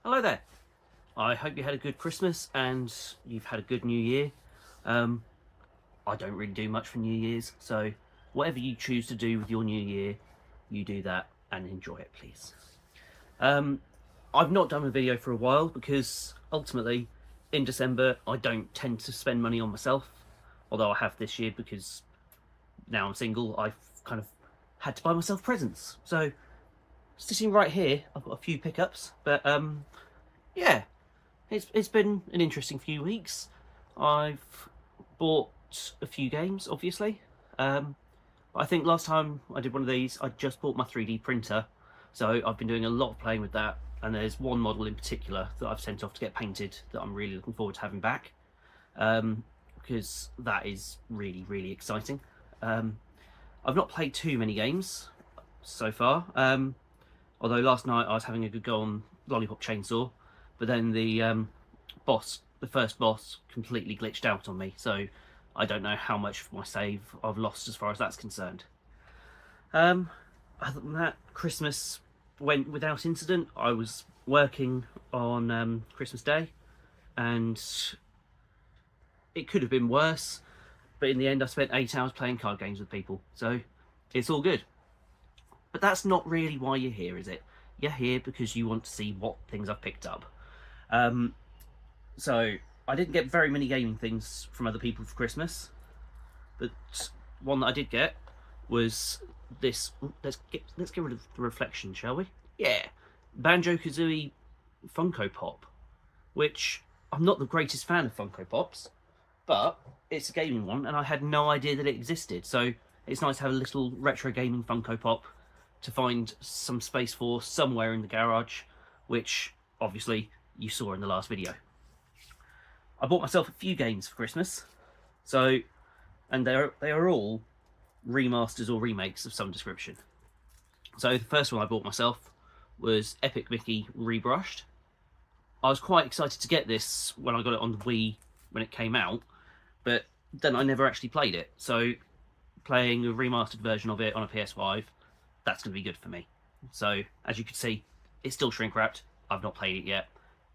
Hello there. I hope you had a good Christmas and you've had a good New Year. Um, I don't really do much for New Year's, so whatever you choose to do with your New Year, you do that and enjoy it, please. Um, I've not done a video for a while because ultimately, in December, I don't tend to spend money on myself. Although I have this year because now I'm single, I've kind of had to buy myself presents. So, sitting right here, I've got a few pickups, but yeah, it's been an interesting few weeks. I've bought a few games, obviously. But I think last time I did one of these, I just bought my 3D printer, so I've been doing a lot of playing with that. And there's one model in particular that I've sent off to get painted that I'm really looking forward to having back, because that is really, really exciting. I've not played too many games so far, although last night I was having a good go on Lollipop Chainsaw, but then the first boss, completely glitched out on me, so I don't know how much of my save I've lost as far as that's concerned. Um, Other than that, Christmas went without incident. I was working on Christmas Day, and it could have been worse, but in the end I spent 8 hours playing card games with people, so it's all good. But that's not really why you're here, is it? You're here because you want to see what things I've picked up. Um, so I didn't get very many gaming things from other people for Christmas, but one that I did get was this. Let's get rid of the reflection, shall we? Yeah, Banjo-Kazooie Funko Pop, which I'm not the greatest fan of Funko Pops, but it's a gaming one, and I had no idea that it existed. So it's nice to have a little retro gaming Funko Pop to find some space for somewhere in the garage, which obviously you saw in the last video. I bought myself a few games for Christmas, so and they are all remasters or remakes of some description. So the first one I bought myself was Epic Mickey Rebrushed. I was quite excited to get this when I got it on the Wii when it came out, but then I never actually played it. So playing a remastered version of it on a PS5, that's going to be good for me. So as you can see, it's still shrink wrapped. I've not played it yet,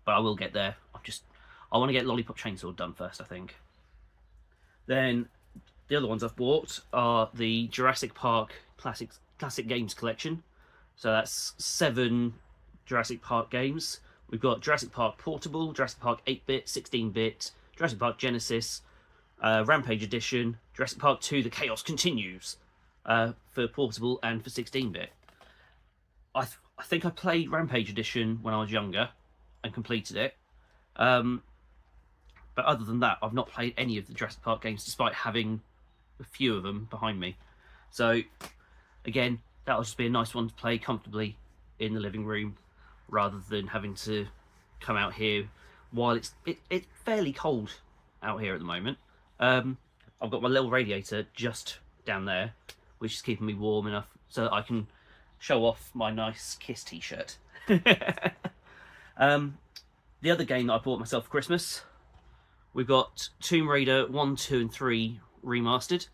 but I will get there. I want to get Lollipop Chainsaw done first, I think. Then the other ones I've bought are the Jurassic Park classic games collection. So that's 7 Jurassic Park games. We've got Jurassic Park Portable, Jurassic Park 8-bit, 16-bit, Jurassic Park Genesis, Rampage Edition, Jurassic Park 2: The Chaos Continues for Portable and for 16-bit. I think I played Rampage Edition when I was younger and completed it. But other than that, I've not played any of the Jurassic Park games, despite having a few of them behind me. So, again, that'll just be a nice one to play comfortably in the living room, rather than having to come out here while it's fairly cold out here at the moment. I've got my little radiator just down there, which is keeping me warm enough so that I can show off my nice Kiss t-shirt. The other game that I bought myself for Christmas, we've got Tomb Raider 1, 2 and 3 remastered,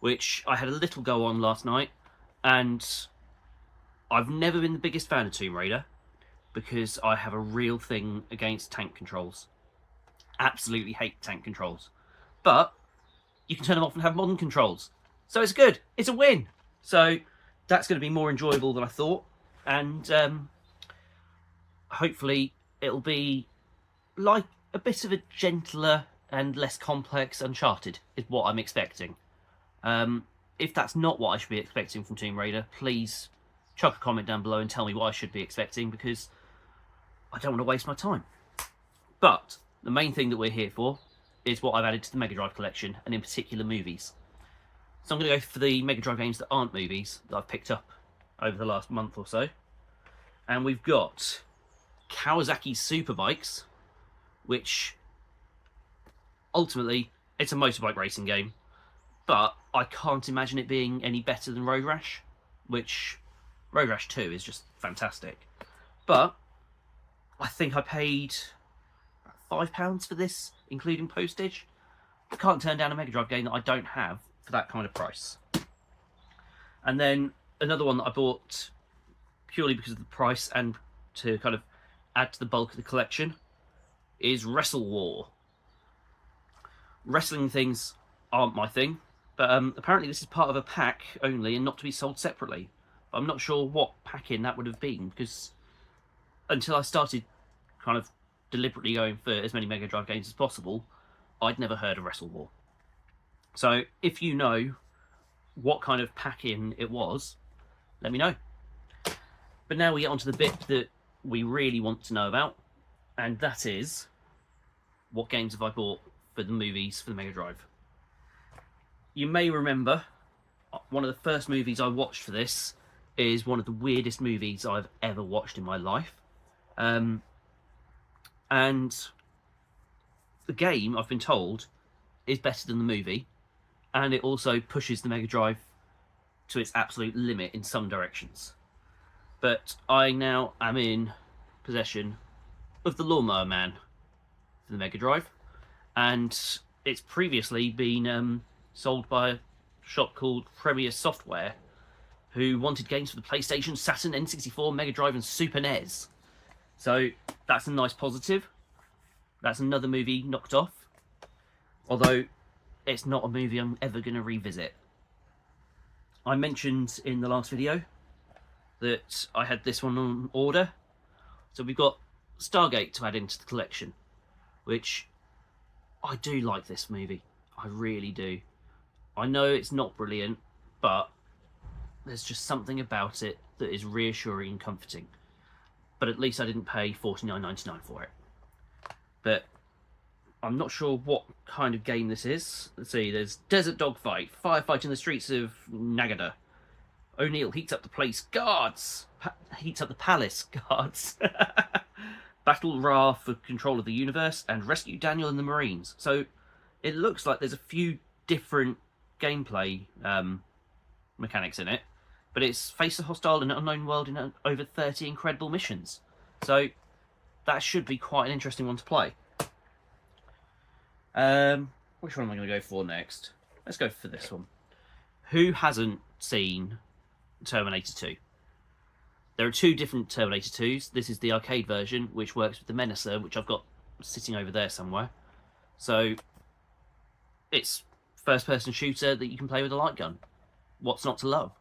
which I had a little go on last night, and I've never been the biggest fan of Tomb Raider because I have a real thing against tank controls. Absolutely hate tank controls. But you can turn them off and have modern controls. So it's good. It's a win. So that's going to be more enjoyable than I thought, and hopefully it'll be like a bit of a gentler and less complex Uncharted is what I'm expecting. If that's not what I should be expecting from Tomb Raider, please chuck a comment down below and tell me what I should be expecting, because I don't want to waste my time. But the main thing that we're here for is what I've added to the Mega Drive collection, and in particular movies. So I'm going to go for the Mega Drive games that aren't movies that I've picked up over the last month or so. And we've got Kawasaki Superbikes, which ultimately it's a motorbike racing game, but I can't imagine it being any better than Road Rash, which Road Rash 2 is just fantastic. But I think I paid £5 for this, including postage. I can't turn down a Mega Drive game that I don't have for that kind of price. And then another one that I bought purely because of the price and to kind of add to the bulk of the collection is Wrestle War. Wrestling things aren't my thing, but apparently this is part of a pack only and not to be sold separately. I'm not sure what pack-in that would have been, because until I started kind of deliberately going for as many Mega Drive games as possible, I'd never heard of Wrestle War. So if you know what kind of pack-in it was, let me know. But now we get onto the bit that we really want to know about, and that is, what games have I bought for the movies for the Mega Drive? You may remember one of the first movies I watched for this is one of the weirdest movies I've ever watched in my life. And the game, I've been told, is better than the movie, and it also pushes the Mega Drive to its absolute limit in some directions. But I now am in possession of the Lawnmower Man for the Mega Drive, and it's previously been sold by a shop called Premier Software, who wanted games for the PlayStation, Saturn, N64, Mega Drive and Super NES. So that's a nice positive. That's another movie knocked off, although it's not a movie I'm ever going to revisit. I mentioned in the last video that I had this one on order, so we've got Stargate to add into the collection, which I do like this movie. I really do. I know it's not brilliant, but there's just something about it that is reassuring and comforting. But at least I didn't pay $49.99 for it. But I'm not sure what kind of game this is. Let's see, there's Desert Dogfight, Firefight in the Streets of Nagada. O'Neill heats up the place, guards! Heats up the palace, guards! Battle Ra for control of the universe, and rescue Daniel and the Marines. So it looks like there's a few different gameplay mechanics in it, but it's face a hostile and unknown world in over 30 incredible missions. So that should be quite an interesting one to play. Which one am I going to go for next? Let's go for this one. Who hasn't seen Terminator 2? There are two different Terminator 2s. This is the arcade version, which works with the Menacer, which I've got sitting over there somewhere. So it's first-person shooter that you can play with a light gun. What's not to love?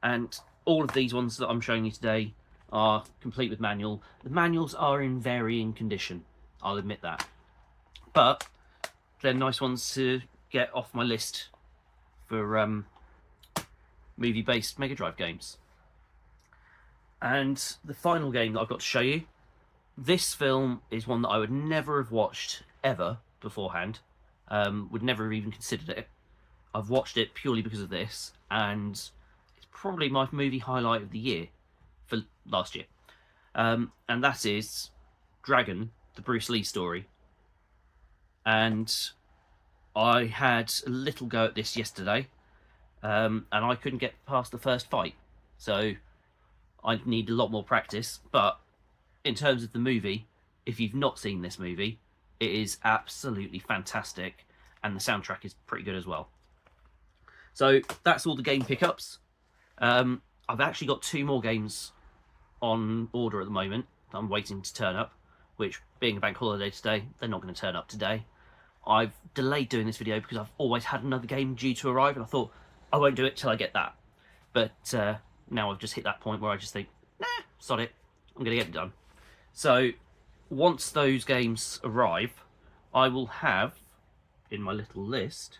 And all of these ones that I'm showing you today are complete with manual. The manuals are in varying condition, I'll admit that. But they're nice ones to get off my list for movie-based Mega Drive games. And the final game that I've got to show you, this film is one that I would never have watched ever beforehand. Would never have even considered it. I've watched it purely because of this, and it's probably my movie highlight of the year for last year. And that is Dragon, the Bruce Lee story. And I had a little go at this yesterday, and I couldn't get past the first fight. So I need a lot more practice, but in terms of the movie, if you've not seen this movie, it is absolutely fantastic, and the soundtrack is pretty good as well. So that's all the game pickups. I've actually got 2 more games on order at the moment that I'm waiting to turn up, which, being a bank holiday today, they're not going to turn up today. I've delayed doing this video because I've always had another game due to arrive, and I thought I won't do it till I get that. But now I've just hit that point where I just think, nah, sod it, I'm going to get it done. So once those games arrive, I will have, in my little list,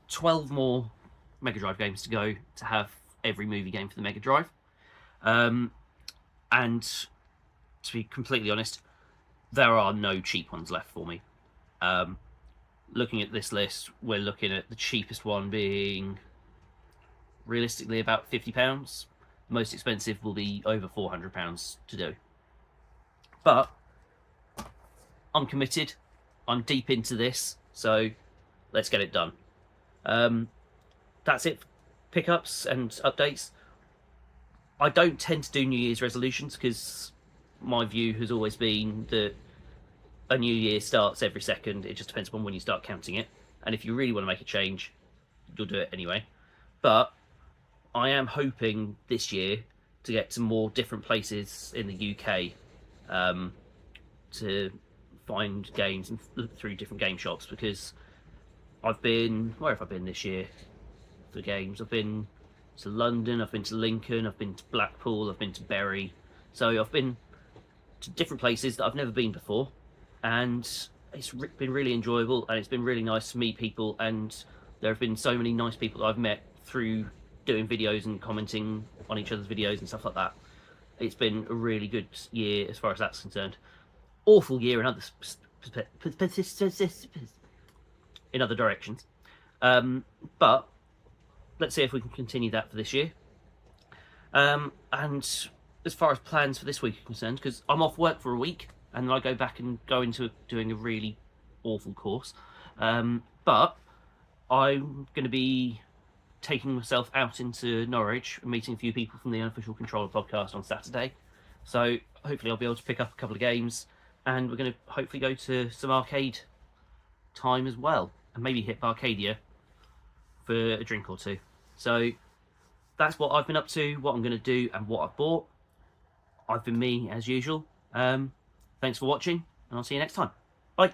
12 more Mega Drive games to go to have every movie game for the Mega Drive. And to be completely honest, there are no cheap ones left for me. Looking at this list, we're looking at the cheapest one being realistically about £50. The most expensive will be over £400 to do. But I'm committed. I'm deep into this, so let's get it done. That's it for pickups and updates. I don't tend to do New Year's resolutions because my view has always been that a new year starts every second. It just depends upon when you start counting it. And if you really want to make a change, you'll do it anyway. But I am hoping this year to get to more different places in the UK to find games and look through different game shops, because where have I been this year for games? I've been to London, I've been to Lincoln, I've been to Blackpool, I've been to Bury. So I've been to different places that I've never been before, and it's been really enjoyable, and it's been really nice to meet people, and there have been so many nice people that I've met through doing videos and commenting on each other's videos and stuff like that. It's been a really good year as far as that's concerned. Awful year in other directions, but let's see if we can continue that for this year. And as far as plans for this week are concerned, because I'm off work for a week and then I go back and go into doing a really awful course, but I'm going to be taking myself out into Norwich and meeting a few people from the Unofficial Controller podcast on Saturday. So hopefully I'll be able to pick up a couple of games, and we're going to hopefully go to some arcade time as well, and maybe hit Arcadia for a drink or two. So that's what I've been up to, what I'm going to do, and what I've bought. I've been me as usual. Thanks for watching, and I'll see you next time. Bye.